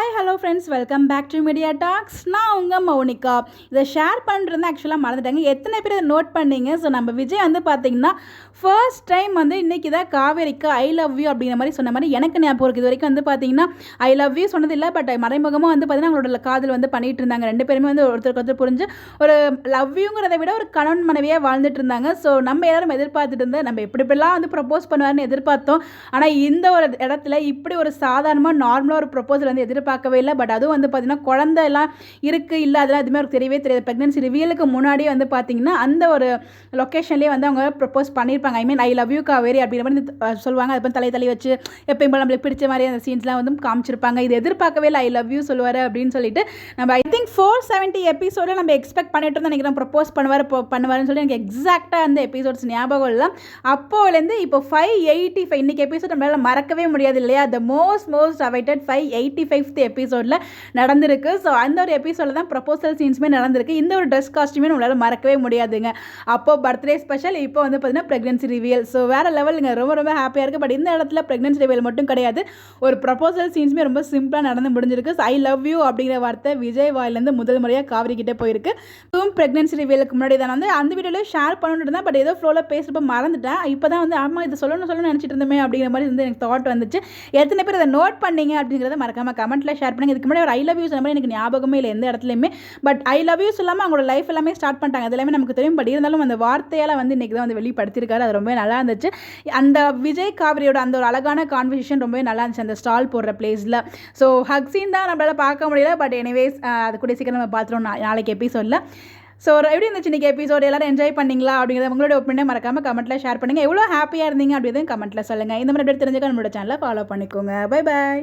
Hi hello friends, welcome back to media talks. நான் உங்கள் மௌனிகா. இதை ஷேர் பண்ணுறது ஆக்சுவலாக மறந்துட்டாங்க. எத்தனை பேர் இதை நோட் பண்ணீங்க? ஸோ நம்ம விஜய் வந்து பார்த்தீங்கன்னா ஃபர்ஸ்ட் டைம் வந்து இன்றைக்கி தான் காவேரிக்கு ஐ லவ் யூ அப்படிங்கிற மாதிரி சொன்ன மாதிரி எனக்கு ஞாபகம் இருக்குது. இது வரைக்கும் வந்து பார்த்தீங்கன்னா ஐ லவ் யூ சொன்னது இல்லை, பட் மறைமுகமாக வந்து பார்த்தீங்கன்னா அவங்களோட காதல் வந்து பண்ணிகிட்டு இருந்தாங்க. ரெண்டு பேருமே வந்து ஒருத்தருக்கு ஒருத்தர் புரிஞ்சு ஒரு லவ் யூங்கிறத விட ஒரு கணவன் மனைவியாக வாழ்ந்துட்டு இருந்தாங்க. ஸோ நம்ம எல்லாரும் எதிர்பார்த்துட்டு இருந்தோம், நம்ம எப்படிலாம் வந்து ப்ரப்போஸ் பண்ணுவார்னு எதிர்பார்த்தோம். ஆனால் இந்த ஒரு இடத்துல இப்படி ஒரு சாதாரணமாக நார்மலாக ஒரு ப்ரப்போசல் வந்து எதிர்பார்க்கவே இல்லை. பட் அதுவும் வந்து பார்த்தீங்கன்னா குழந்தை எல்லாம் இருக்குது இல்லை அதெல்லாம் எதுவுமே அவருக்கு தெரியவே தெரியாது. ப்ரெக்னன்சி ரிவியலுக்கு முன்னாடியே வந்து பார்த்தீங்கன்னா அந்த ஒரு லொக்கேஷன்லேயே வந்து அவங்க ப்ரப்போஸ் பண்ணியிருப்பாங்க. ஐ மீன் ஐ லவ் யூ காவேரி அப்படிங்கிற மாதிரி சொல்லுவாங்க. அது தலை தலை வச்சு எப்பயும் போல நம்மளுக்கு பிடிச்ச மாதிரி அந்த சீன்ஸ்லாம் வந்து காமிச்சிருப்பாங்க. இது எதிர்பார்க்கவே இல்லை, ஐ லவ் யூ சொல்லுவார் அப்படின்னு சொல்லிட்டு. நம்ம ஐ திங்க் 470 எபிசோடில் நம்ம எக்ஸ்பெக்ட் பண்ணிட்டு இருந்தோம் நினைக்கிறேன் ப்ரப்போஸ் பண்ணுவார்னு சொல்லி எனக்கு எக்ஸாக்டாக அந்த எபிசோட்ஸ் ஞாபகம் இல்லை. அப்போலேருந்து இப்போ 585 இன்றைக்கி எபிசோட் நம்மளால் மறக்கவே முடியாது இல்லையா? த மோஸ்ட் அவைட்டட் 585th எபிசோடில் நடந்திருக்கு. ஸோ அந்த ஒரு எபிசோடில் தான் ப்ரப்போசல் சீன்ஸுமே நடந்திருக்கு. இந்த ஒரு ட்ரெஸ் காஸ்ட்யூமே நம்மளால் மறக்கவே முடியாதுங்க. அப்போது பர்த்டே ஸ்பெஷல், இப்போ வந்து பார்த்தீங்கன்னா ப்ரெக்னன்சி ரிவியல். ஸோ வேறு லெவலுங்க, ரொம்ப ஹாப்பியாக இருக்குது. பட் இந்த இடத்துல ப்ரெக்னன்சி ரிவியல் மட்டும் கிடையாது, ஒரு ப்ரப்போசல் சீன்ஸுமே ரொம்ப சிம்பிளாக நடந்து முடிஞ்சிருக்கு. ஐ லவ் யூ அப்படிங்கிற வார்த்தை விஜய் வாயிலேருந்து முதல் முறையாக காவிரி கிட்டே போயிருக்கு. இதுவும் ப்ரெக்னன்சி ரிவியலுக்கு முன்னாடி தான் வந்து அந்த வீடியோவில் ஷேர் பண்ணிட்டு இருந்தேன். பட் ஏதோ ஃப்ளோவில் பேசுகிறப்ப மறந்துட்டேன். இப்போ தான் வந்து ஆமாம் இது சொல்லணும்னு நினச்சிட்டு இருந்தோமே அப்படிங்கிற மாதிரி வந்து எனக்கு தாட் வந்துச்சு. எத்தனை பேர் அதை நோட் பண்ணீங்க அப்படிங்கிறத மறக்காமல் கமெண்ட்டில் ஷேர் பண்ணுங்கள். இதுக்கு முன்னாடி ஒரு ஐ லவ் யூ சொன்ன மாதிரி எனக்கு ஞாபகமே இல்லை எந்த இடத்துலையுமே. பட் ஐ லவ் யூ சொல்லாமல் அவங்களோட லைஃப் எல்லாமே ஸ்டார்ட் பண்ணிட்டாங்க. அது எல்லாமே நமக்கு தெரியும். பட் இருந்தாலும் அந்த வார்த்தையால் வந்து இன்றைக்கி தான் வந்து வெளிப்படுத்தியிருக்காரு. அது ரொம்ப நல்லா இருந்துச்சு. அந்த விஜய் காவிரியோட அந்த ஒரு அழகான கான்வர்சேஷன் ரொம்பவே நல்லா இருந்துச்சு அந்த ஸ்டால் போடுற பிளேஸில். ஸோ ஹக் சீன் தான் நம்மளால் பார்க்க முடியல. பட் எனிவேஸ் அது கூட சீக்கிரம் நம்ம பார்த்துருவோம் நாளைக்கு எபிசோடில். ஸோ எப்படி இருந்துச்சு இன்றைக்கி எபிசோடு? எல்லாரும் என்ஜாய் பண்ணிங்களா அப்படிங்கிறத உங்களோட ஒப்பீனியனை மறக்காமல் கமெண்ட்டில் ஷேர் பண்ணுங்கள். எவ்வளோ ஹாப்பியாக இருந்தீங்க அப்படிங்கிறதையும் கமெண்ட்டில் சொல்லுங்கள். இந்த மாதிரி அப்படி தெரிஞ்சுக்க நம்மளோட சேனலை ஃபாலோ பண்ணிக்கோங்க. Bye bye.